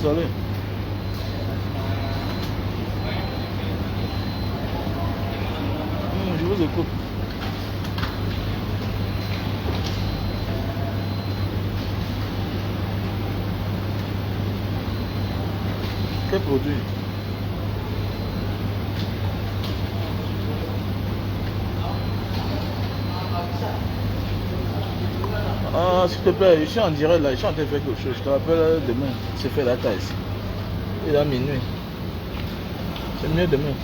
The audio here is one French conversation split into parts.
Salut. Je vous écoute. Quel produit? Ah, s'il te plaît, je suis en direct là, je suis en train de faire quelque chose. Je te rappelle demain, c'est fait la taille ici. Il est à minuit. C'est mieux demain.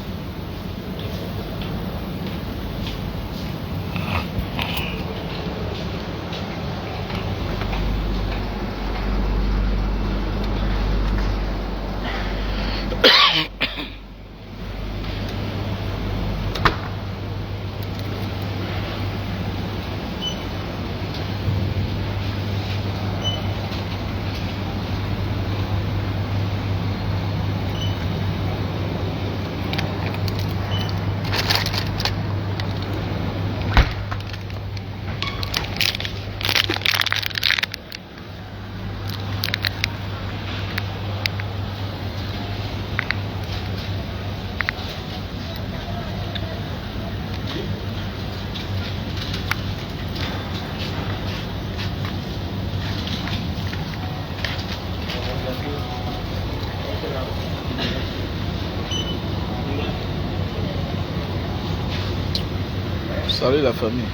Salut la famille.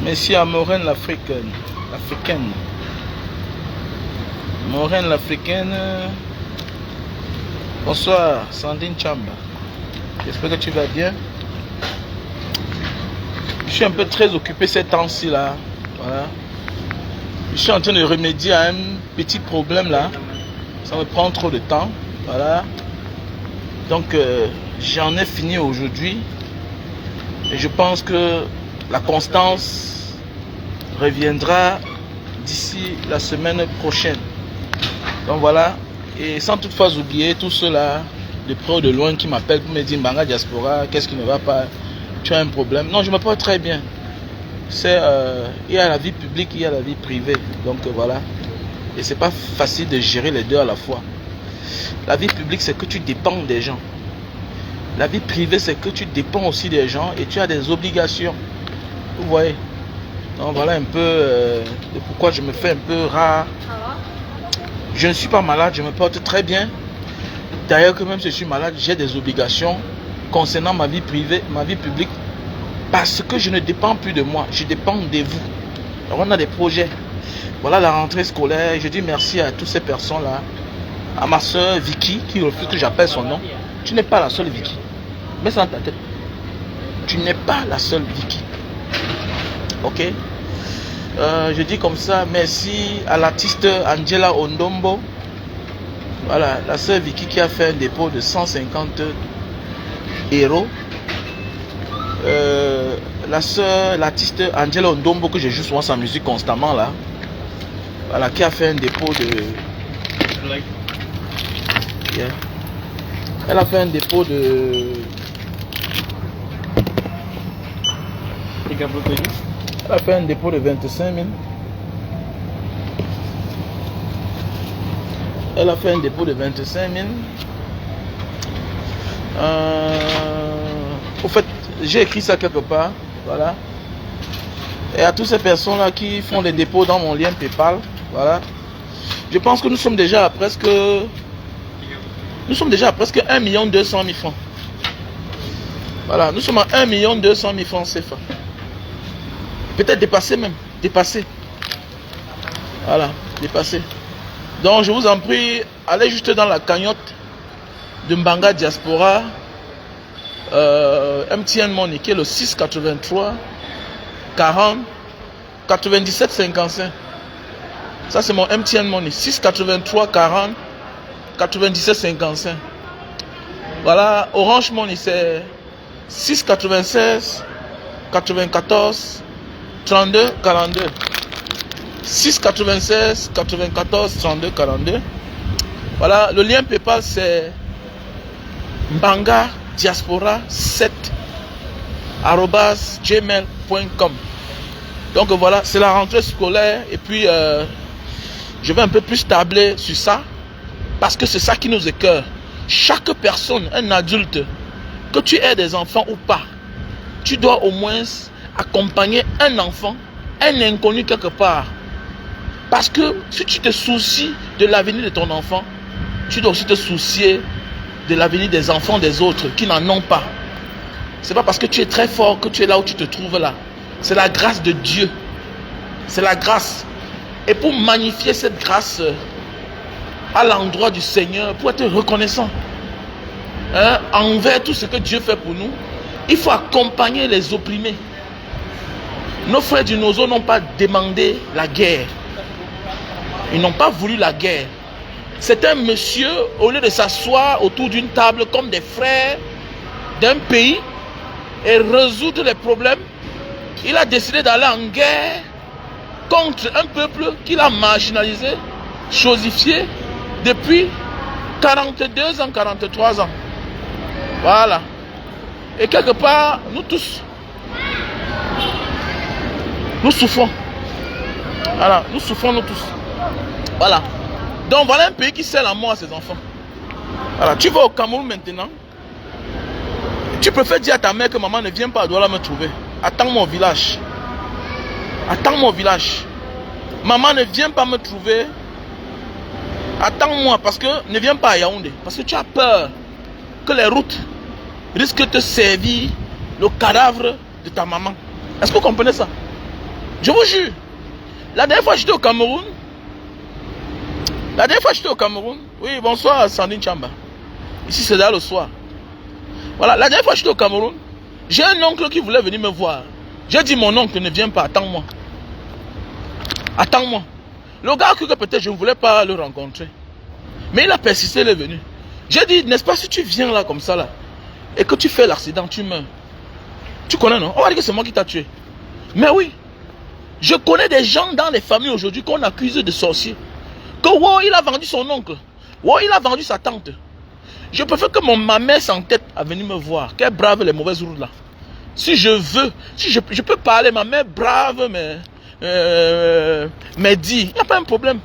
Merci à Maureen l'Africaine. Maureen l'Africaine. Bonsoir, Sandine Chamba. J'espère que tu vas bien. Je suis un peu très occupé ces temps-ci là. Voilà. Je suis en train de remédier à un petit problème là. Ça me prend trop de temps. Voilà. Donc j'en ai fini aujourd'hui. Et je pense que la constance reviendra d'ici la semaine prochaine. Donc voilà. Et sans toutefois oublier tous ceux-là, de près ou de loin, qui m'appellent pour me dire Mbanga Diaspora, qu'est-ce qui ne va pas? Tu as un problème? Non, je me porte très bien. C'est il y a la vie publique, il y a la vie privée. Donc voilà. Et c'est pas facile de gérer les deux à la fois. La vie publique, c'est que tu dépends des gens. La vie privée, c'est que tu dépends aussi des gens et tu as des obligations. Vous voyez? Donc voilà un peu de pourquoi je me fais un peu rare. Je ne suis pas malade, je me porte très bien. D'ailleurs, que même si je suis malade, j'ai des obligations concernant ma vie privée, ma vie publique. Parce que je ne dépends plus de moi, je dépends de vous. Alors on a des projets. Voilà la rentrée scolaire. Je dis merci à toutes ces personnes-là. À ma soeur Vicky, qui refuse que j'appelle son nom. Tu n'es pas la seule Vicky. Mets ça dans ta tête. Tu n'es pas la seule Vicky. Ok? Je dis comme ça, merci à l'artiste Angela Ondombo. Voilà, la soeur Vicky qui a fait un dépôt de 150 €. L'artiste Angela Ondombo, que je joue souvent sa musique constamment là. Voilà, qui a fait un dépôt de... Yeah. Elle a fait un dépôt de... Elle a fait un dépôt de 25 000. Elle a fait un dépôt de 25 000. Au fait, j'ai écrit ça quelque part. Voilà. Et à toutes ces personnes-là qui font les dépôts dans mon lien PayPal. Voilà. Je pense que nous sommes déjà à presque... Nous sommes déjà à presque 1 200 000 francs. Voilà. Nous sommes à 1 200 000 francs CFA. Peut-être dépassé même. Dépassé. Voilà. Dépassé. Donc je vous en prie, allez juste dans la cagnotte de Mbanga Diaspora. MTN Money qui est le 683 40 97 55. Ça c'est mon MTN Money. 683 40 97 55. Voilà, Orange Money c'est 696 94 32 42. 696 94 32 42. Voilà, le lien PayPal c'est Mbanga Diaspora 7 @gmail.com. Donc voilà, c'est la rentrée scolaire. Et puis, je vais un peu plus tabler sur ça. Parce que c'est ça qui nous écoeure. Chaque personne, un adulte, que tu aies des enfants ou pas, tu dois au moins accompagner un enfant, un inconnu quelque part. Parce que si tu te soucies de l'avenir de ton enfant, tu dois aussi te soucier de l'avenir des enfants des autres qui n'en ont pas. C'est pas parce que tu es très fort que tu es là où tu te trouves là. C'est la grâce de Dieu. C'est la grâce. Et pour magnifier cette grâce à l'endroit du Seigneur, pour être reconnaissant envers tout ce que Dieu fait pour nous, il faut accompagner les opprimés. Nos frères du Nozo n'ont pas demandé la guerre. Ils n'ont pas voulu la guerre. C'est un monsieur, au lieu de s'asseoir autour d'une table comme des frères d'un pays et résoudre les problèmes, il a décidé d'aller en guerre contre un peuple qu'il a marginalisé, chosifié depuis 42 ans, 43 ans. Voilà. Et quelque part, nous tous, nous souffrons. Voilà, nous souffrons nous tous. Voilà. Donc voilà un pays qui sert la mort à ses enfants. Voilà, tu vas au Cameroun maintenant. Tu préfères dire à ta mère que maman ne vient pas à Douala me trouver. Attends-moi au village. Attends-moi au village. Maman ne vient pas me trouver. Attends-moi parce que ne viens pas à Yaoundé. Parce que tu as peur que les routes risquent de te servir le cadavre de ta maman. Est-ce que vous comprenez ça? Je vous jure. La dernière fois j'étais au Cameroun. Oui, bonsoir Sandine Chamba. Ici c'est là le soir. Voilà, la dernière fois j'étais au Cameroun. J'ai un oncle qui voulait venir me voir. J'ai dit mon oncle ne vient pas, attends-moi. Attends-moi. Le gars a cru que peut-être je ne voulais pas le rencontrer. Mais il a persisté, il est venu. J'ai dit, n'est-ce pas si tu viens là comme ça là et que tu fais l'accident, tu meurs. Tu connais non? On va dire que c'est moi qui t'a tué. Mais oui. Je connais des gens dans les familles aujourd'hui qu'on accuse de sorciers. Que wow, il a vendu son oncle. Wow, il a vendu sa tante. Je préfère que ma mère s'entête à venir me voir. Qu'elle brave les mauvaises routes là. Si je veux, si je peux parler, ma mère brave, mais dit, il n'y a pas un problème.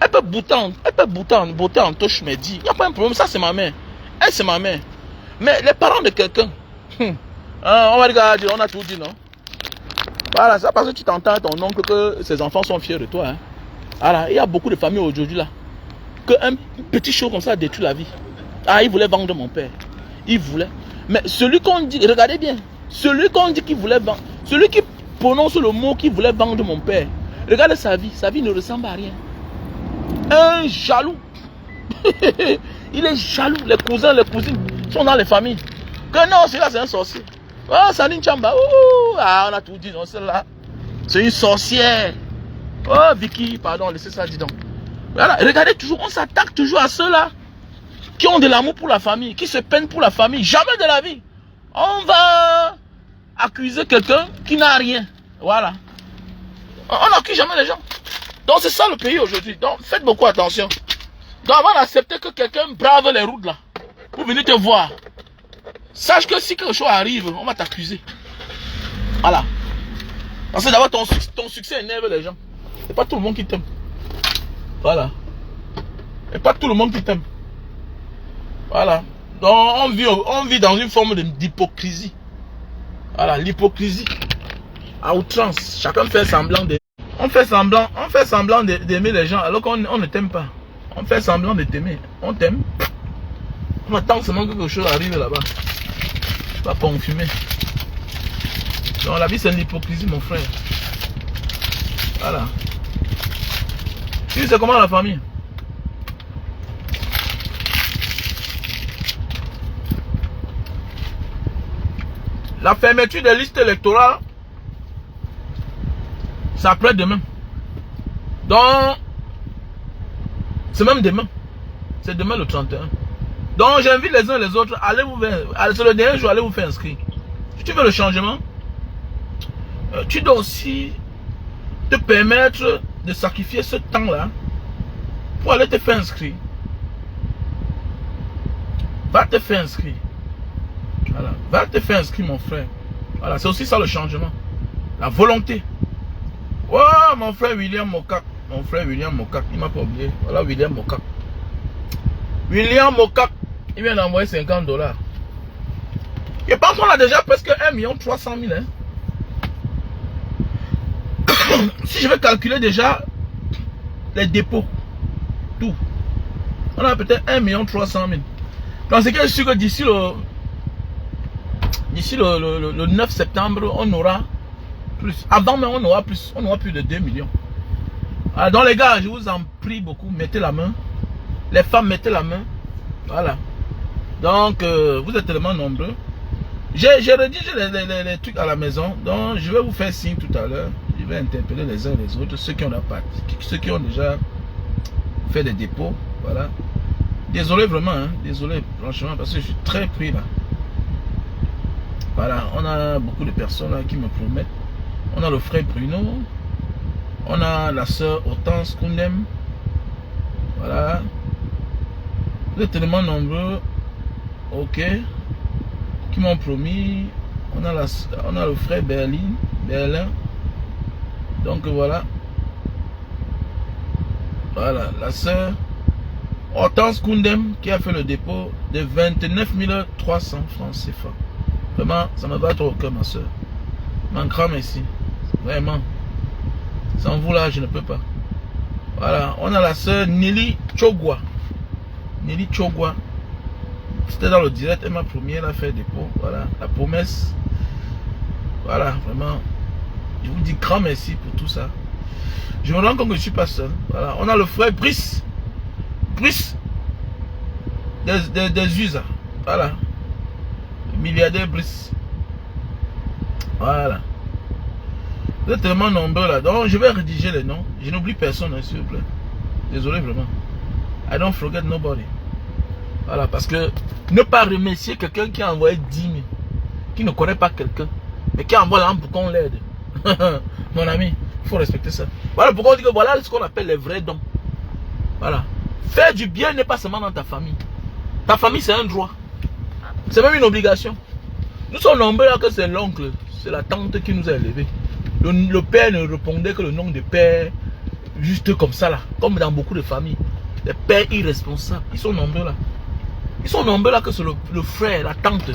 Elle peut botter en touche, mais dit, il n'y a pas un problème. Ça, c'est ma mère. Elle, c'est ma mère. Mais les parents de quelqu'un, on va regarder, on a tout dit, non? Voilà, ça parce que tu t'entends à ton oncle que ses enfants sont fiers de toi. Hein. Voilà, il y a beaucoup de familles aujourd'hui là, qu'un petit chose comme ça détruit la vie. Ah, il voulait vendre mon père. Il voulait. Mais celui qu'on dit, regardez bien, celui qu'on dit qu'il voulait vendre, celui qui prononce le mot qu'il voulait vendre mon père, regardez sa vie ne ressemble à rien. Un jaloux. Il est jaloux. Les cousins, les cousines sont dans les familles. Que non, celui-là c'est un sorcier. Oh, Saline Chamba. Ah, on a tout dit, non, celle-là. C'est une sorcière. Oh, Vicky, pardon, laissez ça, dis donc. Voilà, regardez toujours, on s'attaque toujours à ceux-là qui ont de l'amour pour la famille, qui se peinent pour la famille. Jamais de la vie. On va accuser quelqu'un qui n'a rien. Voilà. On n'accuse jamais les gens. Donc c'est ça le pays aujourd'hui. Donc faites beaucoup attention. Donc avant d'accepter que quelqu'un brave les routes là, pour venir te voir, sache que si quelque chose arrive, on va t'accuser. Voilà. Parce que d'abord ton succès énerve les gens. C'est pas tout le monde qui t'aime. Voilà. Et pas tout le monde qui t'aime. Voilà. Donc on vit dans une forme d'hypocrisie. Voilà, l'hypocrisie. À outrance. Chacun fait semblant de... On fait semblant d'aimer les gens alors qu'on ne t'aime pas. On fait semblant de t'aimer. On t'aime. On attend seulement que quelque chose arrive là-bas. Pas confumer. Donc la vie c'est l'hypocrisie mon frère. Voilà. Tu sais comment la famille? La fermeture des listes électorales, c'est après-demain. Donc, c'est même demain. C'est demain le 31. Donc, j'invite les uns et les autres, allez vous faire, c'est le dernier jour, allez vous faire inscrire. Si tu veux le changement, tu dois aussi te permettre de sacrifier ce temps-là pour aller te faire inscrire. Va te faire inscrire. Voilà. Va te faire inscrire, mon frère. Voilà, c'est aussi ça le changement. La volonté. Oh, mon frère William Mokak. Mon frère William Mokak. Il m'a pas oublié. Voilà William Mokak. William Mokak. Il vient d'envoyer $50. Je pense qu'on a déjà presque 1 300 000. Hein. Si je vais calculer déjà les dépôts, tout, on a peut-être 1 300 000. Donc c'est que je suis que d'ici le 9 septembre, on aura plus. Avant même, on aura plus. On aura plus de 2 millions. Alors, donc les gars, je vous en prie beaucoup, mettez la main. Les femmes, mettez la main. Voilà. Donc, vous êtes tellement nombreux. J'ai rédigé les trucs à la maison. Donc, je vais vous faire signe tout à l'heure. Je vais interpeller les uns les autres, ceux qui ont déjà fait des dépôts. Voilà. Désolé vraiment, hein, désolé franchement, parce que je suis très pris là. Voilà, on a beaucoup de personnes là qui me promettent. On a le frère Bruno. On a la soeur Hortense Koundem. Voilà. Vous êtes tellement nombreux. Ok. Qui m'ont promis. On a le frère Berlin. Donc voilà. Voilà, la soeur Hortense Koundem qui a fait le dépôt de 29 300 francs CFA. Vraiment, ça me va trop au cœur, ma soeur. Un grand merci. Vraiment. Sans vous là, je ne peux pas. Voilà, on a la soeur Nelly Chogwa. Nelly Chogwa. C'était dans le direct, elle m'a promis, elle a fait dépôt. Voilà, la promesse. Voilà, vraiment. Je vous dis grand merci pour tout ça. Je me rends compte que je ne suis pas seul. Voilà, on a le frère Brice. Brice. Des USA. Voilà. Le milliardaire Brice. Voilà. Vous êtes tellement nombreux là. Donc, je vais rédiger les noms. Je n'oublie personne, hein, s'il vous plaît. Désolé vraiment. I don't forget nobody. Voilà, parce que ne pas remercier quelqu'un qui a envoyé 10 000, qui ne connaît pas quelqu'un, mais qui envoie l'âme pour qu'on l'aide. Mon ami, il faut respecter ça. Voilà pourquoi on dit que voilà ce qu'on appelle les vrais dons. Voilà. Faire du bien n'est pas seulement dans ta famille. Ta famille, c'est un droit. C'est même une obligation. Nous sommes nombreux là que c'est l'oncle, c'est la tante qui nous a élevés. Le père ne répondait que le nom de père, juste comme ça là, comme dans beaucoup de familles. Les pères irresponsables, ils sont nombreux là. Ils sont nombreux là que c'est le frère, la tante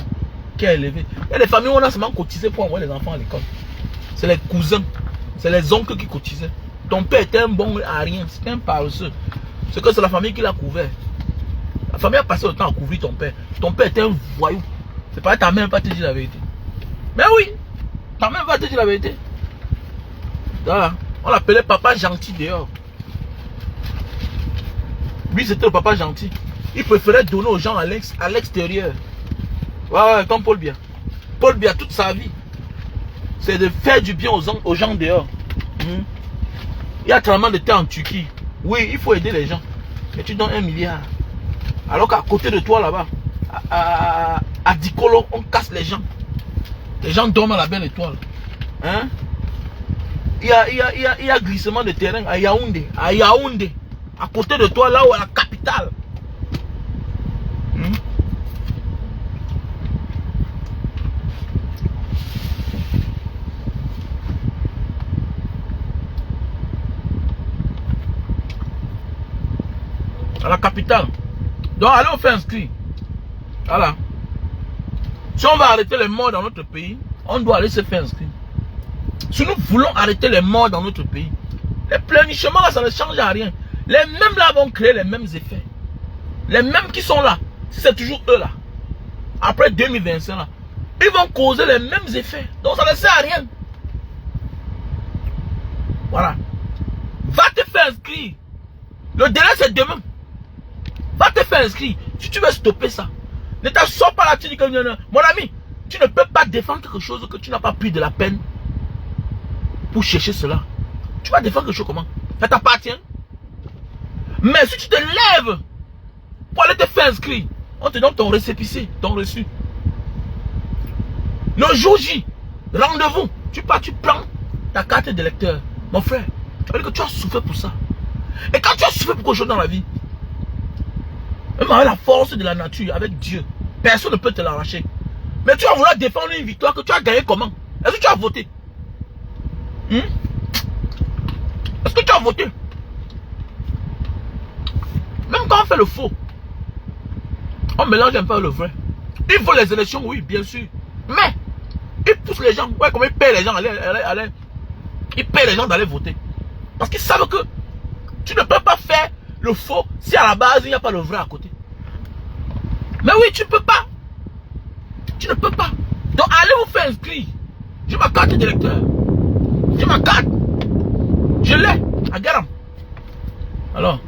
qui a élevé. Il y a des familles où on a seulement cotisé pour envoyer les enfants à l'école. C'est les cousins, c'est les oncles qui cotisaient. Ton père était un bon à rien, c'était un paresseux. C'est que c'est la famille qui l'a couvert. La famille a passé le temps à couvrir ton père. Ton père était un voyou. C'est pas ta mère va te dire la vérité. Mais oui, ta mère va te dire la vérité. Voilà. On l'appelait papa gentil dehors. Lui c'était le papa gentil. Il préférait donner aux gens à l'extérieur. Ouais, comme Paul Biya. Paul Biya, toute sa vie, c'est de faire du bien aux gens dehors. Il y a tellement de temps en Turquie. Oui, il faut aider les gens. Mais tu donnes 1 milliard. Alors qu'à côté de toi là-bas, à Dikolo, on casse les gens. Les gens dorment à la belle étoile. Hein? Il y a glissement de terrain à Yaoundé. À Yaoundé. À côté de toi, là où à la capitale. À la capitale. Donc allez on fait inscrit. Voilà. Si on va arrêter les morts dans notre pays, on doit aller se faire inscrire. Si nous voulons arrêter les morts dans notre pays, les pleurnichements là, ça ne change à rien. Les mêmes là vont créer les mêmes effets. Les mêmes qui sont là, si c'est toujours eux là, après 2025 là, ils vont causer les mêmes effets. Donc ça ne sert à rien. Voilà. Va te faire inscrire. Le délai c'est demain. Va te faire inscrire. Si tu veux stopper ça, ne t'assois pas là, tu dis que mon ami, tu ne peux pas défendre quelque chose que tu n'as pas pris de la peine pour chercher cela. Tu vas défendre quelque chose comment? Ça t'appartient. Mais si tu te lèves pour aller te faire inscrire, on te donne ton récépissé, ton reçu. Le jour J, rendez-vous, tu pars, tu prends ta carte d'électeur. Mon frère, ça veut dire que tu as souffert pour ça. Et quand tu as souffert pour quelque chose dans la vie, même avec la force de la nature, avec Dieu, personne ne peut te l'arracher. Mais tu vas vouloir défendre une victoire que tu as gagnée comment? Est-ce que tu as voté? pas voter. Même quand on fait le faux, on mélange un peu le vrai. Il faut les élections, oui, bien sûr. Mais, ils poussent les gens. Ouais, comment ils paient les gens ils paient les gens d'aller voter. Parce qu'ils savent que tu ne peux pas faire le faux si à la base il n'y a pas le vrai à côté. Mais oui, tu ne peux pas. Tu ne peux pas. Donc allez vous faire inscrire. J'ai ma carte d'électeur. J'ai ma carte. Je l'ai. À Garam. Alors.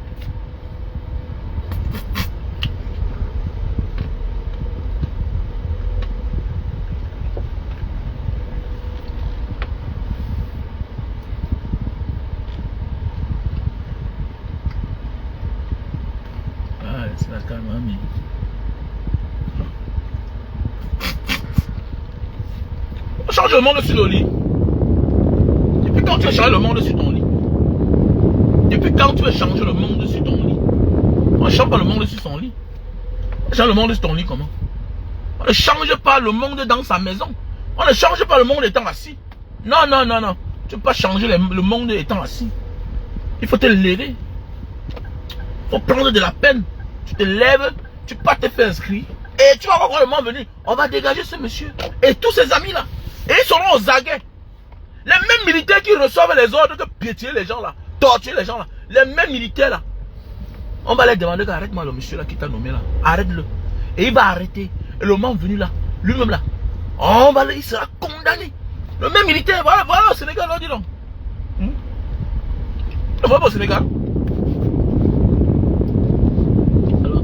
Ah, c'est la calme, mamie. On change le monde sur le lit. Depuis quand tu veux changer le monde sur ton lit? Depuis quand tu veux changer le monde sur ton lit? On ne change pas le monde sur son lit. On change le monde sur ton lit comment? On ne change pas le monde dans sa maison. On ne change pas le monde étant assis. Non, non, non, non. Tu ne peux pas changer le monde étant assis. Il faut te lever. Il faut prendre de la peine. Tu te lèves, tu peux pas te faire inscrire. Et tu vas voir le moment venir. On va dégager ce monsieur. Et tous ses amis là. Et ils seront aux aguets. Les mêmes militaires qui reçoivent les ordres de piétiner les gens là, torturer les gens là. Les mêmes militaires là. On va leur demander arrête-moi le monsieur là qui t'a nommé là. Arrête-le. Et il va arrêter. Et le moment venu là, lui-même là, il sera condamné. Le même militaire, voilà, voilà au Sénégal, là, dis donc. Voilà au Sénégal. Alors.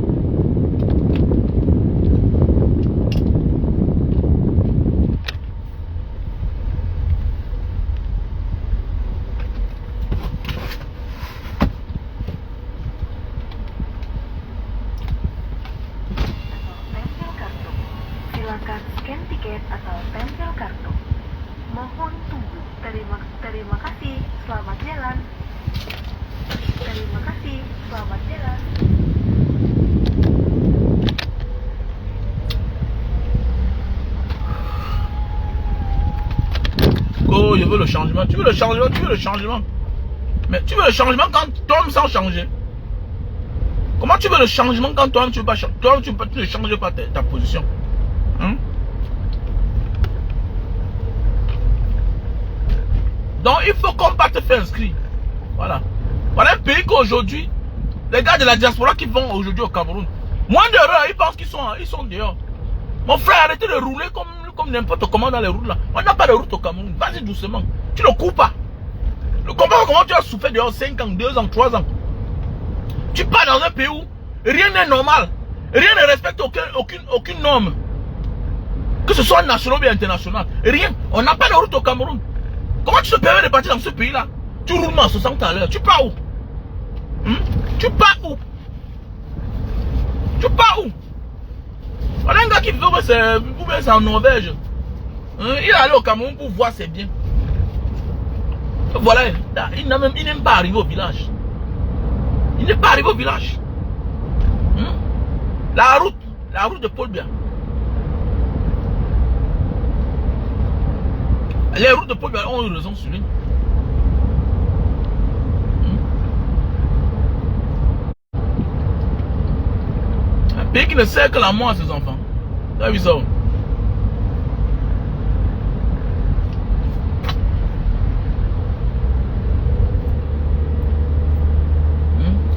Silakan scan tiket atau tempel kartu. Mohon tunggu. Terima kasih. Selamat jalan. Terima kasih. Selamat jalan. Oh, je veux le changement. Tu veux le changement, tu veux le changement. Mais tu veux le changement quand toi-même sans changer. Comment tu veux le changement quand toi-même tu veux pas changer? Toi-même tu ne changes pas ta position. Hein? Donc il faut qu'on va te faire inscrire. Voilà. Voilà un pays qu'aujourd'hui, les gars de la diaspora qui vont aujourd'hui au Cameroun, moins d'heures, ils pensent qu'ils sont dehors. Mon frère, arrêtez de rouler comme n'importe comment dans les routes là. On n'a pas de route au Cameroun. Vas-y doucement. Tu ne cours pas. Comment tu as souffert dehors 5 ans, 2 ans, 3 ans. Tu pars dans un pays où rien n'est normal. Rien ne respecte aucune norme. Que ce soit national ou international. Rien. On n'a pas de route au Cameroun. Comment tu te permets de partir dans ce pays là? Tu roules à 60 à l'heure. Tu pars où? Tu pars où? Tu pars où? Voilà un gars qui veut c'est en Norvège. Il est allé au Cameroun pour voir ses biens. Voilà, il n'est pas arrivé au village. Il n'est pas arrivé au village. La route de Paul Biya. Les routes de Paul Biya ont eu raison sur lui. Un pays qui ne sert que la mort à ses enfants. T'as vu ça?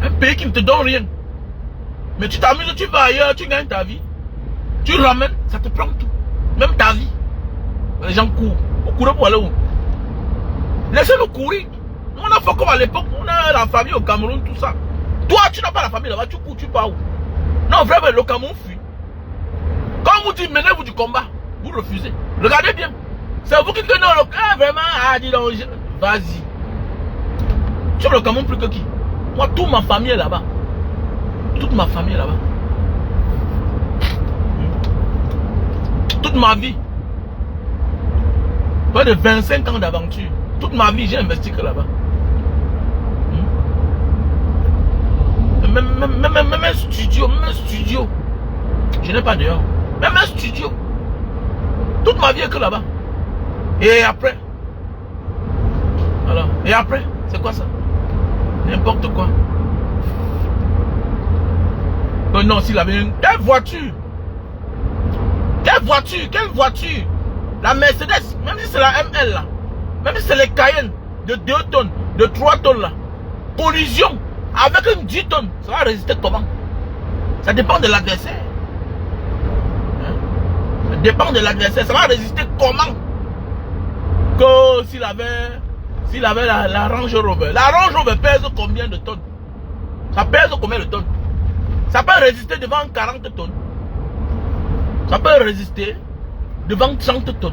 Un pays qui ne te donne rien. Mais tu t'amuses, tu vas ailleurs, tu gagnes ta vie. Tu ramènes, ça te prend tout. Même ta vie. Les gens courent. Vous courez pour aller où? Laissez-nous courir. Nous, on a fait comme à l'époque. On a la famille au Cameroun, tout ça. Toi, tu n'as pas la famille là-bas. Tu cours, tu pars où? Non, vraiment, le Cameroun fuit. Quand on vous dit menez-vous du combat, vous refusez. Regardez bien. C'est vous qui donnez le vraiment. Ah, dis donc, vas-y. Tu es le Cameroun plus que qui? Moi, toute ma famille est là-bas. Toute ma famille est là-bas. Toute ma vie. Près de 25 ans d'aventure. Toute ma vie, j'ai investi que là-bas. Même un studio. Je n'ai pas dehors. Même un studio. Toute ma vie est que là-bas. Et après? Alors, et après? C'est quoi ça? N'importe quoi. Non, non, s'il avait une... Quelle voiture? Quelle voiture? Quelle voiture? La Mercedes, même si c'est la ML là, même si c'est les Cayenne de 2 tonnes, de 3 tonnes là, collision avec une 10 tonnes, ça va résister comment? Ça dépend de l'adversaire. Hein? Ça dépend de l'adversaire, ça va résister comment? Que s'il avait la Range Rover. La Range Rover pèse combien de tonnes? Ça pèse combien de tonnes? Ça peut résister devant 40 tonnes. Ça peut résister devant 30 tonnes.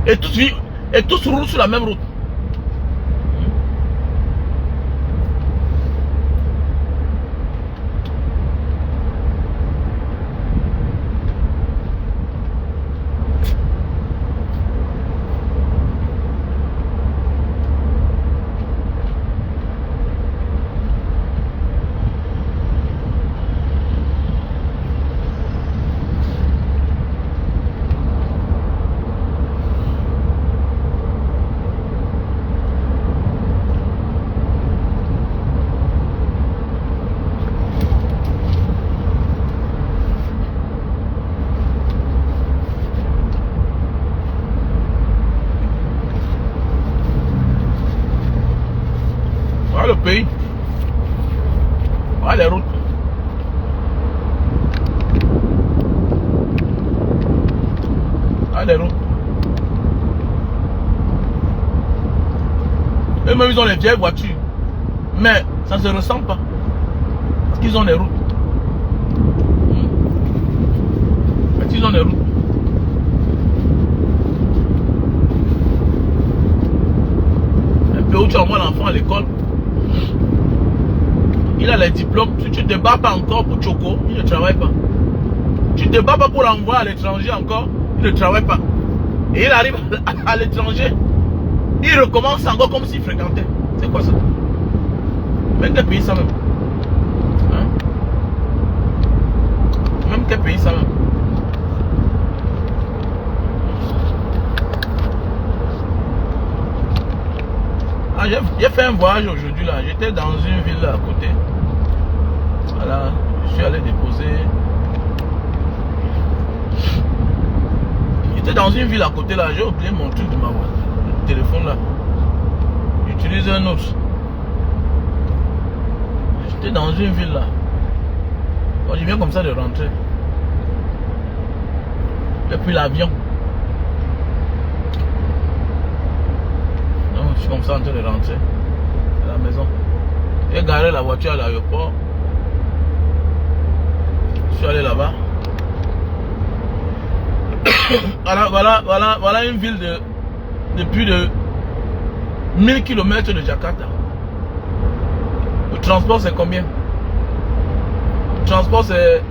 Et tous roulent sur la même route. Le pays. Voilà les routes. Voilà les routes. Eux-mêmes ils ont les vieilles voitures. Mais ça ne se ressent pas. Parce qu'ils ont les routes. Parce qu'ils ont les routes. Un peu où tu envoies l'enfant à l'école. Il a les diplômes, tu ne te bats pas encore pour Choco, il ne travaille pas. Tu ne te bats pas pour l'envoyer à l'étranger encore, il ne travaille pas. Et il arrive à l'étranger, il recommence encore comme s'il fréquentait. C'est quoi ça? Même quel pays ça même? Hein? Même quel pays ça même? Ah, j'ai fait un voyage aujourd'hui là, j'étais dans une ville à côté. Voilà, je suis allé déposer. J'étais dans une ville à côté là, j'ai oublié mon truc de ma voiture, le téléphone là. J'utilise un autre. J'étais dans une ville là. Bon, je viens comme ça de rentrer. Et puis l'avion. Donc je suis comme ça en train de rentrer à la maison. J'ai garé la voiture à l'aéroport. Je suis allé là-bas. Voilà une ville de plus de 1000 km de Jakarta. Le transport c'est combien? Le transport c'est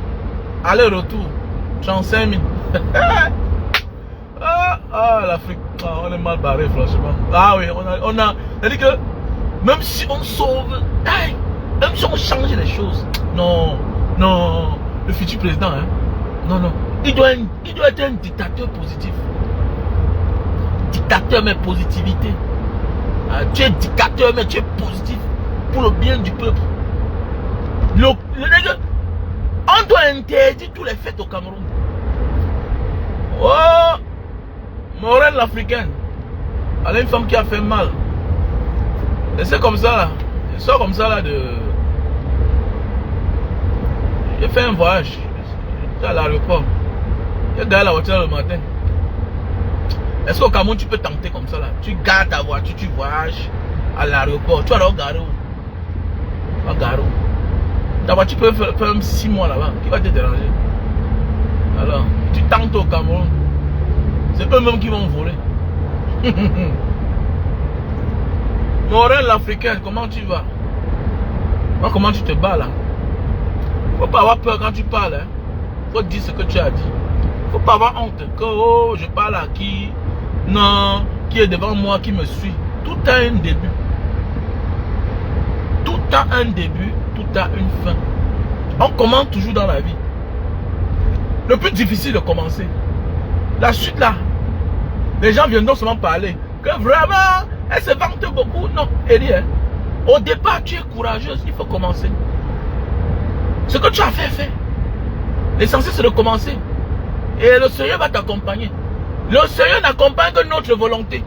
aller-retour 35 000. L'Afrique, on est mal barré franchement. Ah oui, on a c'est-à-dire que même si on sauve, même si on change les choses, non, le futur président, hein, non, il doit être un dictateur positif. Dictateur mais positivité. Tu es dictateur mais tu es positif pour le bien du peuple. On doit interdire tous les fêtes au Cameroun. Oh, Morel l'Africaine. Elle est une femme qui a fait mal. Et c'est comme ça là. Je sors comme ça là de... J'ai fait un voyage. J'étais à l'aéroport. J'ai garé la voiture le matin. Est-ce qu'au Cameroun tu peux tenter comme ça là? Tu gardes ta voiture, tu voyages à l'aéroport. Tu vas alors garer où? Tu vas garer où? Ta voiture peut faire 6 mois là-bas. Qui va te déranger? Alors, tu tentes au Cameroun. C'est eux-mêmes qui vont voler. Morel l'Africaine, comment tu vas? Moi, comment tu te bats là? Faut pas avoir peur quand tu parles. Hein? Faut dire ce que tu as dit. Faut pas avoir honte. Que oh, je parle à qui? Non, qui est devant moi, qui me suit. Tout a un début. Tout a un début, tout a une fin. On commence toujours dans la vie. Le plus difficile de commencer. La suite là, les gens viendront seulement parler. Que vraiment, elle se vante beaucoup. Non, elle dit, hein, Au départ, tu es courageuse, il faut commencer. Ce que tu as fait, fais. L'essentiel, c'est de commencer. Et le Seigneur va t'accompagner. Le Seigneur n'accompagne que notre volonté.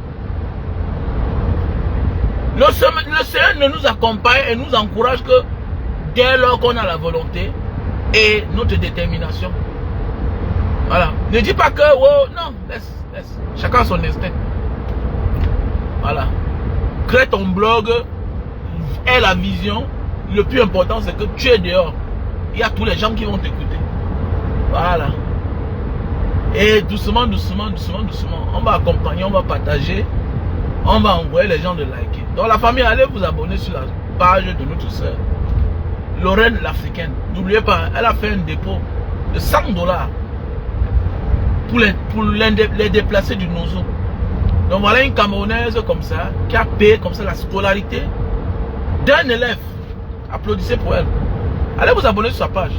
Le Seigneur ne nous accompagne et nous encourage que dès lors qu'on a la volonté et notre détermination. Voilà. Ne dis pas que, oh, non, laisse. Chacun son instinct. Voilà. Crée ton blog, aie la vision. Le plus important, c'est que tu es dehors. Il y a tous les gens qui vont t'écouter. Voilà. Et doucement, on va accompagner, on va partager, on va envoyer les gens de liker. Donc la famille, allez vous abonner sur la page de notre soeur, Lorraine l'Africaine. N'oubliez pas, elle a fait un dépôt de $100 pour les déplacés du Nozo. Donc voilà une Camerounaise comme ça, qui a payé comme ça la scolarité d'un élève. Applaudissez pour elle. Allez vous abonner sur sa page.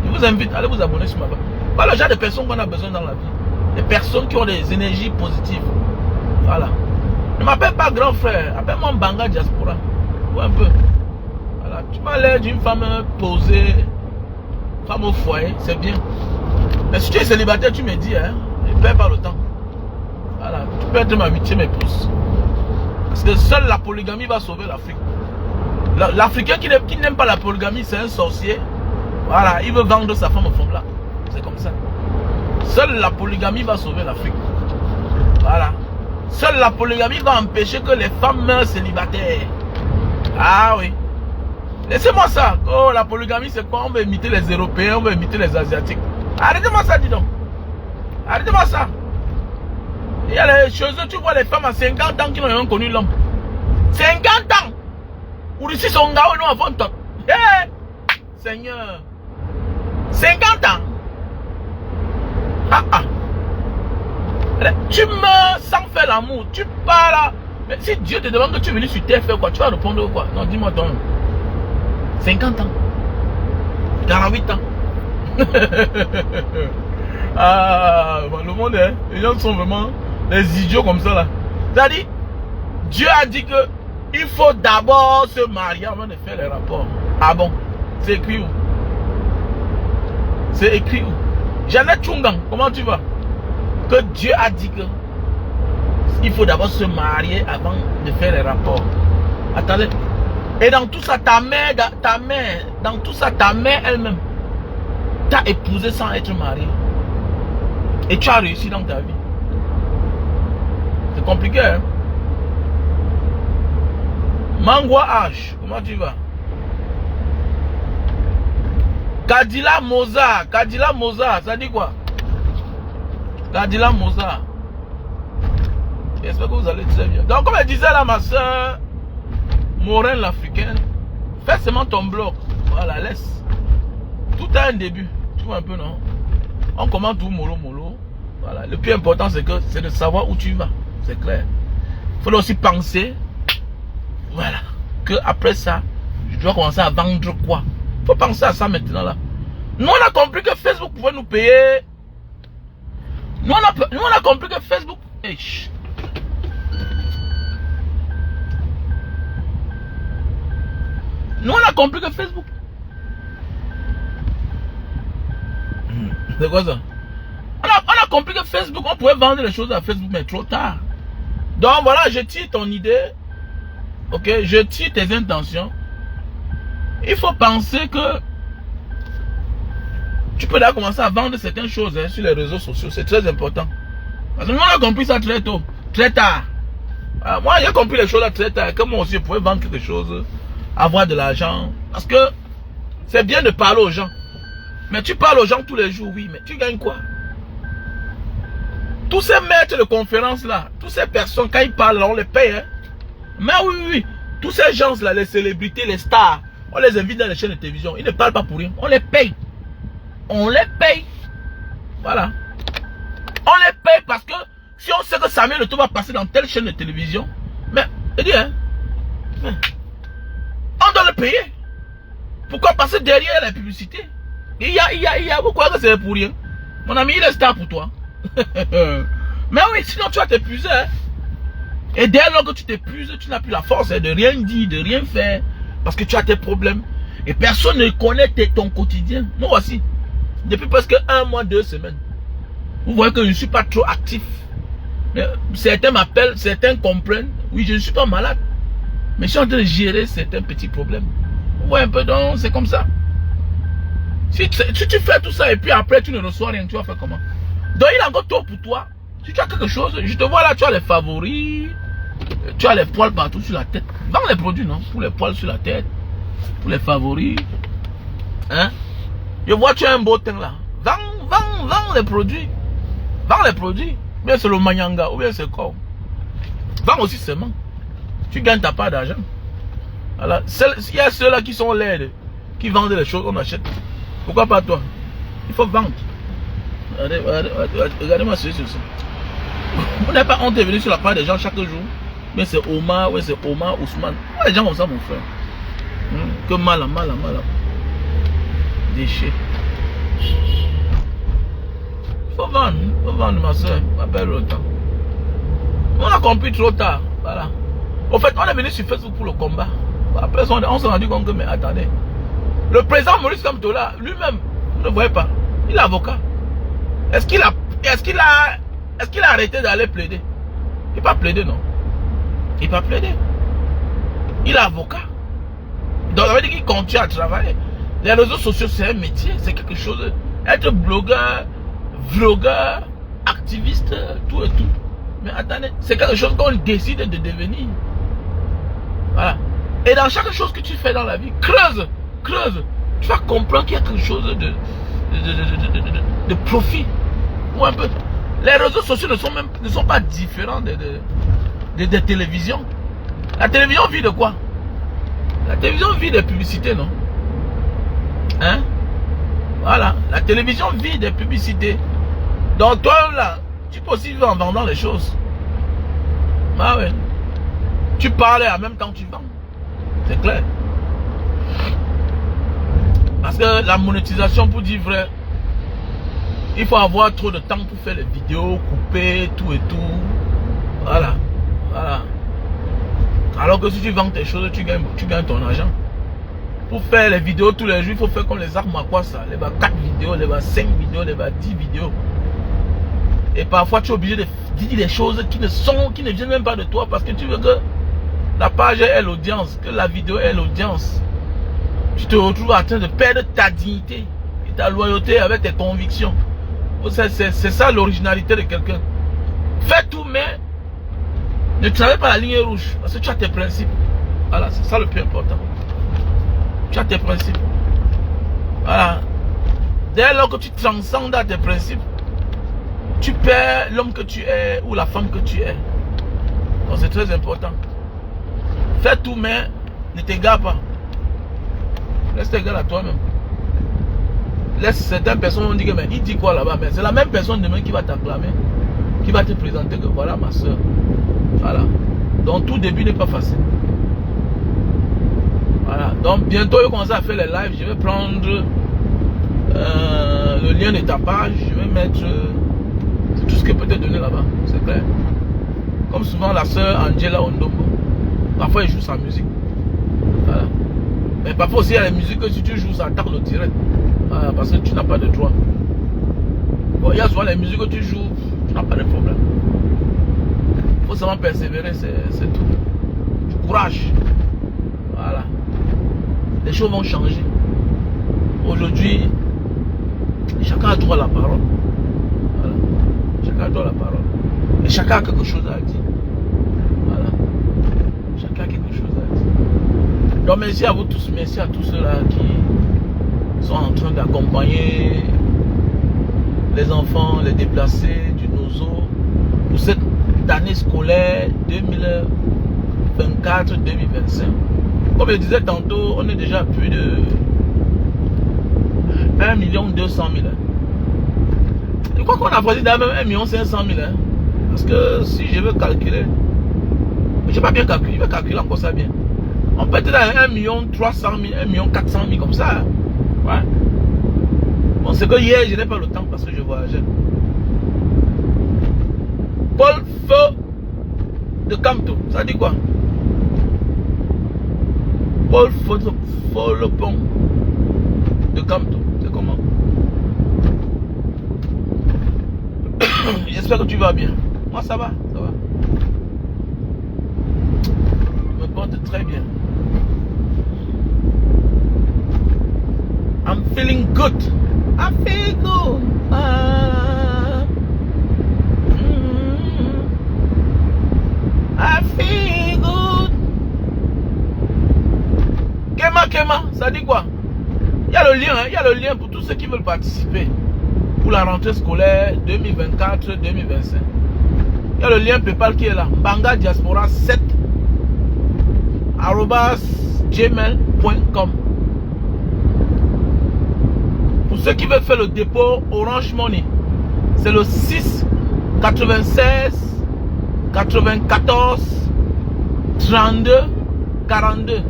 Je vous invite, allez vous abonner sur ma page. Voilà le genre de personnes qu'on a besoin dans la vie. Des personnes qui ont des énergies positives. Voilà. Ne m'appelle pas grand frère, appelle-moi Mbanga Diaspora. Ou un peu. Voilà. Tu m'as l'air d'une femme posée, femme au foyer, c'est bien. Mais si tu es célibataire, tu me dis, hein, ne perds pas le temps. Voilà. Tu peux être ma 8e épouse. Parce que seule la polygamie va sauver l'Afrique. L'Africain qui n'aime pas la polygamie, c'est un sorcier. Voilà, il veut vendre sa femme au fond là. C'est comme ça. Seule la polygamie va sauver l'Afrique. Voilà. Seule la polygamie va empêcher que les femmes meurent célibataires. Ah oui. Laissez-moi ça. Oh, la polygamie, c'est quoi? On veut imiter les Européens, on veut imiter les Asiatiques. Arrêtez-moi ça, dis donc. Arrêtez-moi ça. Il y a les choses, tu vois les femmes à 50 ans qui n'ont jamais connu l'homme. 50 ans. Ou ici, son gars, nous avons top. Hey, Seigneur. 50 ans. Tu meurs sans faire l'amour. Tu pars là. Mais si Dieu te demande que tu es venu sur terre faire quoi, tu vas répondre quoi? Non, dis-moi donc. 50 ans. 48 ans. Le monde, hein, les gens sont vraiment des idiots comme ça là. C'est-à-dire, Dieu a dit que il faut d'abord se marier avant de faire les rapports. Ah bon? C'est écrit où? C'est écrit où? Jeannette Chungang, comment tu vas? Que Dieu a dit que il faut d'abord se marier avant de faire les rapports. Attendez. Et dans tout ça, ta mère elle-même t'a épousé sans être mariée. Et tu as réussi dans ta vie. C'est compliqué, hein? Mangwa H, comment tu vas? Kadila Moza, ça dit quoi? Kadila Moza. J'espère que vous allez très bien. Donc comme elle disait là, ma soeur Lorraine l'Africaine, fais seulement ton blog. Voilà, laisse. Tout a un début. Tu vois un peu, non? On commence tout mollo. Voilà. Le plus important, c'est de savoir où tu vas. C'est clair. Il faut aussi penser. Voilà. Que après ça, je dois commencer à vendre quoi? Il faut penser à ça maintenant là. Nous on a compris que Facebook pouvait nous payer. Nous on a compris que Facebook. Hey, nous on a compris que Facebook. C'est quoi ça? On a compris que Facebook, on pouvait vendre les choses à Facebook, mais trop tard. Donc voilà, je tire ton idée. Ok, je tire tes intentions. Il faut penser que tu peux là commencer à vendre certaines choses hein, sur les réseaux sociaux. C'est très important. Parce que nous on a compris ça très tôt, très tard. Alors, moi j'ai compris les choses là très tard. Que moi aussi je pouvais vendre quelque chose, avoir de l'argent. Parce que c'est bien de parler aux gens. Mais tu parles aux gens tous les jours, oui, mais tu gagnes quoi? Tous ces maîtres de conférences là, toutes ces personnes, quand ils parlent, on les paye. Hein? Mais oui. Tous ces gens là, les célébrités, les stars, on les invite dans les chaînes de télévision. Ils ne parlent pas pour rien. On les paye. On les paye. Voilà. On les paye parce que si on sait que Samuel Eto'o va passer dans telle chaîne de télévision, mais, je dis, hein, on doit le payer. Pourquoi passer derrière la publicité? Il y a pourquoi que c'est pour rien? Mon ami, il est star pour toi. Mais oui, sinon tu vas t'épuiser. Hein? Et dès lors que tu t'épuises, tu n'as plus la force de rien dire, de rien faire. Parce que tu as tes problèmes. Et personne ne connaît ton quotidien. Moi aussi. Depuis presque 1 mois, 2 semaines. Vous voyez que je ne suis pas trop actif. Mais certains m'appellent, certains comprennent. Oui, je ne suis pas malade. Mais je suis en train de gérer certains petits problèmes. Vous voyez un peu, donc c'est comme ça. Si tu fais tout ça et puis après tu ne reçois rien, tu vas faire comment? Donc il est encore tôt pour toi. Si tu as quelque chose, je te vois là, tu as les favoris, tu as les poils partout sur la tête. Vends les produits, non? Pour les poils sur la tête, pour les favoris. Hein? Je vois tu as un beau teint là. Vends les produits. Vends les produits. Ou bien c'est le manyanga, ou bien c'est quoi? Vends aussi seulement. Tu gagnes ta part d'argent. Alors, il y a ceux-là qui sont laides, qui vendent les choses, on achète. Pourquoi pas toi? Il faut vendre. Regardez-moi ceci. On n'est pas honte de venir sur la part des gens chaque jour. Mais c'est Omar, ouais, c'est Omar, Ousmane. Les gens comme ça, mon frère. Que mal. Déchet. Il faut vendre, ma soeur, ma belle autant. On a compris trop tard. Voilà. Au fait, on est venu sur Facebook pour le combat. Après, on s'est rendu compte que, mais attendez. Le président Maurice Kamtola, lui-même, vous ne voyez pas. Il est avocat. Est-ce qu'il a arrêté d'aller plaider? Il n'a pas plaidé, non. Il n'a pas plaidé. Il est avocat. Donc, ça veut dire qu'il continue à travailler. Les réseaux sociaux, c'est un métier. C'est quelque chose. Être blogueur, vlogueur, activiste, tout et tout. Mais attendez, c'est quelque chose qu'on décide de devenir. Voilà. Et dans chaque chose que tu fais dans la vie, creuse. Tu vas comprendre qu'il y a quelque chose de profit. Ou un peu. Les réseaux sociaux ne sont pas différents des télévisions. La télévision vit de quoi? La télévision vit des publicités, non? Hein? Voilà. La télévision vit des publicités. Donc toi là, tu peux aussi vivre en vendant les choses. Ah ouais. Tu parles et en même temps tu vends. C'est clair. Parce que la monétisation, pour dire vrai, il faut avoir trop de temps pour faire les vidéos, couper, tout et tout. Voilà. Alors que si tu vends tes choses, tu gagnes ton argent. Pour faire les vidéos tous les jours, il faut faire comme les armes à quoi ça? Les 4 vidéos, les 5 vidéos, les 10 vidéos. Et parfois tu es obligé de dire des choses qui ne viennent même pas de toi parce que tu veux que la page ait l'audience, que la vidéo ait l'audience. Tu te retrouves en train de perdre ta dignité et ta loyauté avec tes convictions. C'est ça l'originalité de quelqu'un. Fais tout, mais ne travaille pas la ligne rouge parce que tu as tes principes. Voilà, c'est ça le plus important. Tu as tes principes. Voilà. Dès lors que tu transcendes à tes principes, tu perds l'homme que tu es ou la femme que tu es. Donc c'est très important. Fais tout, mais ne t'égare pas. Reste égal à toi-même. Laisse certaines personnes vont dire que mais il dit quoi là-bas, mais c'est la même personne demain qui va t'acclamer, qui va te présenter que voilà ma soeur. Voilà. Donc tout début n'est pas facile. Voilà. Donc bientôt je vais commencer à faire les lives. Je vais prendre le lien de ta page. Je vais mettre tout ce que peut te donner là-bas. C'est clair. Comme souvent la soeur Angela Ondombo. Parfois elle joue sa musique. Voilà. Mais parfois aussi il y a les musiques que si tu joues ça attaque le direct. Voilà, parce que tu n'as pas de droit. Bon, il y a souvent les musiques que tu joues, tu n'as pas de problème. Il faut seulement persévérer, c'est tout. Du courage. Voilà. Les choses vont changer. Aujourd'hui, chacun a droit à la parole. Voilà. Chacun a droit à la parole. Et chacun a quelque chose à dire. Voilà. Chacun a quelque chose à dire. Donc merci à vous tous, merci à tous ceux-là qui sont en train d'accompagner les enfants, les déplacés du Nozo pour cette année scolaire 2024-2025. Comme je disais tantôt, on est déjà à plus de 1 200 000. Je crois qu'on a choisi d'ailleurs même 1 500 000. Parce que si je veux calculer, je n'ai pas bien calculé, je vais calculer encore ça bien. On peut être dans 1 300 000, 1 400 000 comme ça. Hein? Ouais. Bon, c'est que hier, je n'ai pas le temps parce que je voyageais. Paul Feu de Camto, ça dit quoi? Paul Folopon de Camto, c'est comment? J'espère que tu vas bien. Moi ça va, ça va. Je me porte très bien. I'm feeling good. I feel good. I feel good. Kema, ça dit quoi? Il y a le lien, il y a le lien pour tous ceux qui veulent participer pour la rentrée scolaire 2024-2025. Il y a le lien PayPal qui est là. Mbanga Diaspora 7 @gmail.com. Pour ceux qui veulent faire le dépôt Orange Money, c'est le 6 96 94 32 42.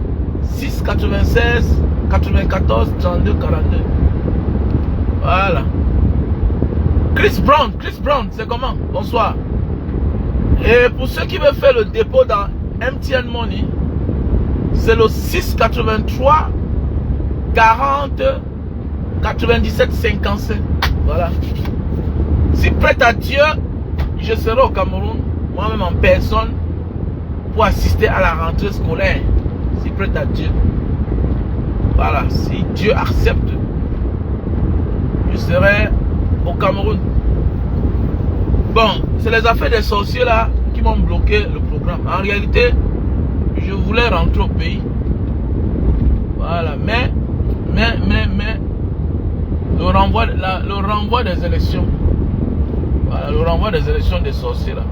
6 96 94 32 42. Voilà. Chris Brown, c'est comment? Bonsoir. Et pour ceux qui veulent faire le dépôt dans MTN Money, c'est le 6 83 40 97 55. Voilà. Si prête à Dieu, je serai au Cameroun, moi-même en personne, pour assister à la rentrée scolaire. Si prête à Dieu. Voilà. Si Dieu accepte, je serai au Cameroun. Bon, c'est les affaires des sorciers là qui m'ont bloqué le programme. En réalité, je voulais rentrer au pays. Voilà. Mais le renvoi des élections. Voilà, le renvoi des élections des sorciers là.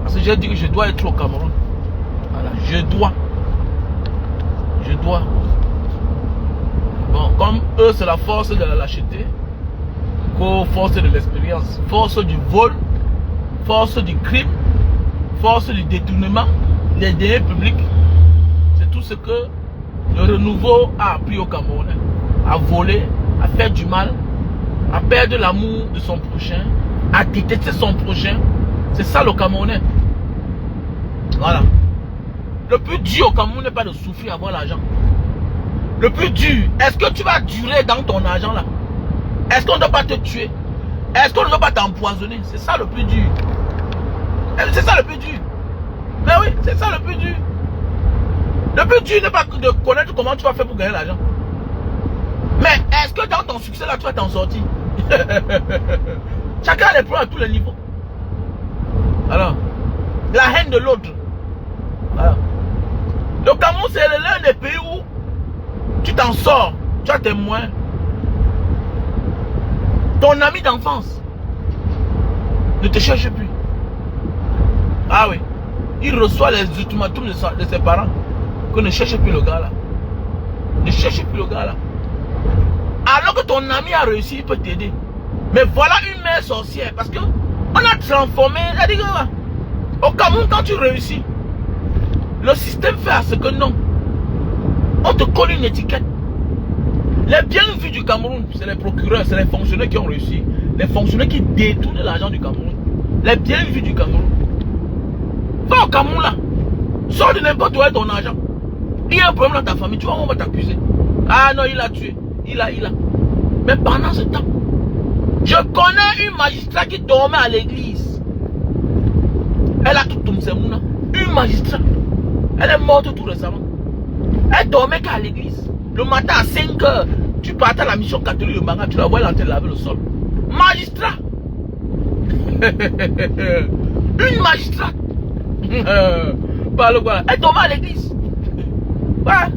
Parce que j'ai dit que je dois être au Cameroun. Voilà, je dois. Bon, comme eux c'est la force de la lâcheté, force de l'expérience, force du vol, force du crime, force du détournement, les deniers publics. C'est tout ce que le renouveau a appris au Cameroun. À voler, à faire du mal, à perdre l'amour de son prochain, à détester son prochain. C'est ça le Camerounais. Voilà. Le plus dur au Cameroun n'est pas de souffrir avoir l'argent. Le plus dur, est-ce que tu vas durer dans ton argent là? Est-ce qu'on ne doit pas te tuer? Est-ce qu'on ne doit pas t'empoisonner? C'est ça le plus dur. C'est ça le plus dur. Mais oui, c'est ça le plus dur. Le plus dur n'est pas de connaître comment tu vas faire pour gagner l'argent. Mais est-ce que dans ton succès là, tu vas t'en sortir? Chacun a les problèmes à tous les niveaux. Alors, la haine de l'autre. Voilà. Le Cameroun, c'est l'un des pays où tu t'en sors, tu as tes moyens. Ton ami d'enfance ne te cherche plus. Ah oui. Il reçoit les ultimatums de ses parents que ne cherche plus le gars là. Ne cherche plus le gars là. Alors que ton ami a réussi, il peut t'aider. Mais voilà une mère sorcière. Parce que on a transformé. Au Cameroun, quand tu réussis, le système fait à ce que non. On te colle une étiquette. Les biens vus du Cameroun, c'est les procureurs, c'est les fonctionnaires qui ont réussi. Les fonctionnaires qui détournent l'argent du Cameroun. Les biens vus du Cameroun. Va au Cameroun là. Sors de n'importe où est ton argent. Il y a un problème dans ta famille, tu vois, on va t'accuser. Ah non, il a tué. Il a. Mais pendant ce temps, je connais une magistrat qui dormait à l'église. Elle a tout tombé, une magistrat. Elle est morte tout récemment. Elle dormait qu'à l'église. Le matin à 5 h, tu partais à la mission catholique de Mbanga, tu la vois, elle est en train de laver le sol. Magistrat. Une magistrat. Elle dormait à l'église. Ouais.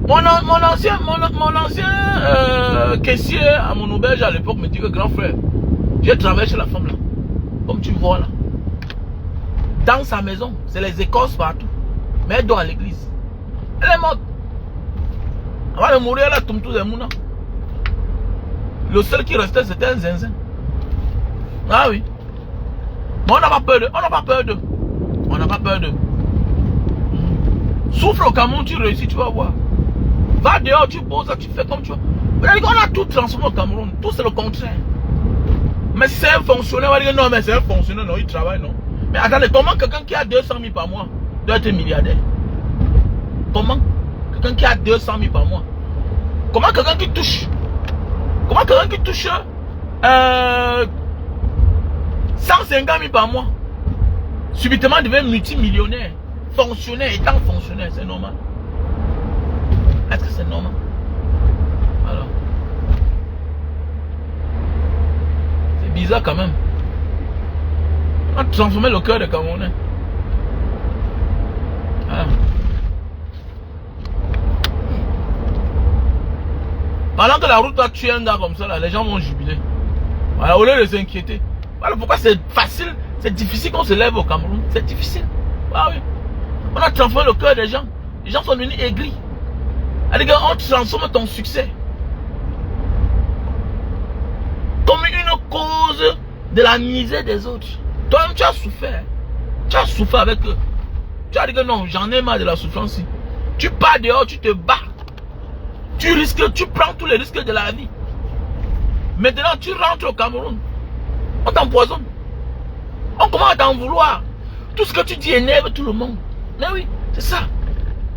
Mon ancien caissier à mon auberge à l'époque me dit que grand frère, j'ai travaillé chez la femme là. Comme tu vois là. Dans sa maison, c'est les écorces partout. Mais elle dort à l'église. Elle est morte. Avant de mourir, elle a tombé tous les mouna. Le seul qui restait, c'était un zinzin. Ah oui. Mais on n'a pas peur d'eux. On n'a pas peur d'eux. On n'a pas peur d'eux. Souffle au Cameroun, tu réussis, tu vas voir. Va dehors, tu poses, tu fais comme tu veux. On a tout transformé au Cameroun. Tout c'est le contraire. Mais si c'est un fonctionnaire, on va dire non, mais c'est un fonctionnaire, non, il travaille, non. Mais attendez, comment quelqu'un qui a 200 000 par mois doit être milliardaire? Comment quelqu'un qui a 200 000 par mois? Comment quelqu'un qui touche 150 000 par mois subitement devient multimillionnaire, fonctionnaire, étant fonctionnaire? C'est normal? Est-ce que c'est normal? Alors, c'est bizarre quand même. On a transformé le cœur des Camerounais. Voilà. Pendant que la route va tuer un gars comme ça, là, les gens vont jubiler. Voilà, au lieu de s'inquiéter. Voilà pourquoi c'est facile, c'est difficile qu'on se lève au Cameroun. C'est difficile. Ah oui. On a transformé le cœur des gens. Les gens sont devenus aigris. C'est-à-dire qu'on transforme ton succès comme une cause de la misère des autres. Toi-même, tu as souffert. Tu as souffert avec eux. Tu as dit que non, j'en ai marre de la souffrance. Tu pars dehors, tu te bats. Tu risques, tu prends tous les risques de la vie. Maintenant, tu rentres au Cameroun. On t'empoisonne. On commence à t'en vouloir. Tout ce que tu dis énerve tout le monde. Mais oui, c'est ça.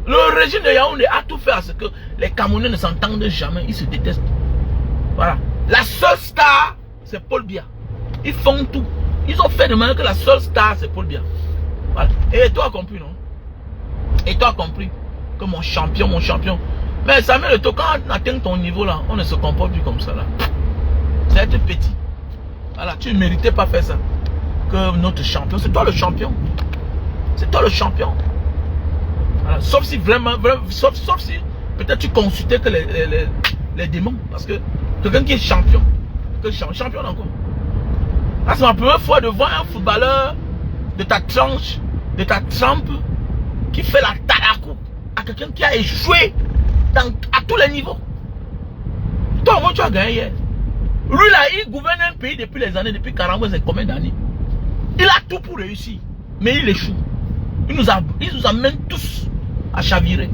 Le régime de Yaoundé a tout fait à ce que les Camerounais ne s'entendent jamais. Ils se détestent. Voilà. La seule star, c'est Paul Biya. Ils font tout. Ils ont fait de manière que la seule star, c'est Paul Biya. Voilà. Et toi, compris, non? Et toi, compris que mon champion. Mais Samuel Eto'o, quand on atteint ton niveau là, on ne se comporte plus comme ça là. C'est être petit. Voilà, tu ne méritais pas faire ça. Que notre champion, c'est toi le champion. C'est toi le champion. Voilà. Sauf si vraiment, sauf si peut-être tu consultais que les démons. Parce que quelqu'un qui est champion, champion encore. Là, c'est ma première fois de voir un footballeur de ta tranche, de ta trempe, qui fait la tarakou à quelqu'un qui a échoué à tous les niveaux. Toi, moi, tu as gagné hier. Lui, là, il gouverne un pays depuis les années, depuis 40 c'est combien d'années? Il a tout pour réussir, mais il échoue. Il nous amène tous à chavirer.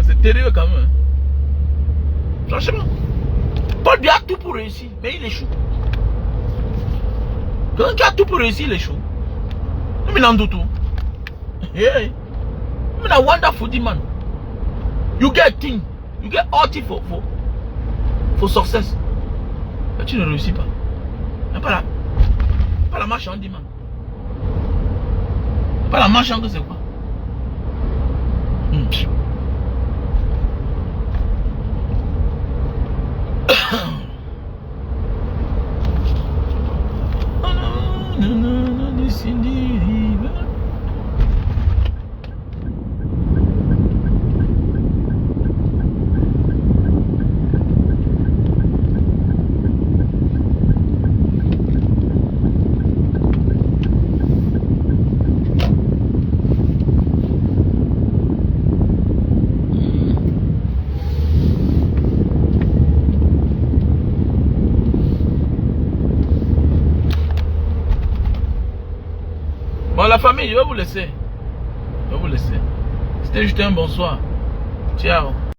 C'est terrible quand même. Franchement, Paul Biya a tout pour réussir, mais il échoue. Quelqu'un qui a tout pour réussir, il échoue. Mais non, tout. Hey. I'm a wonderful man. You get thing, you get all things for success. Mais tu ne réussis pas. Mais pas la marchande, man. Pas la marchande, c'est quoi? Bon, la famille, je vais vous laisser. C'était juste un bonsoir. Ciao.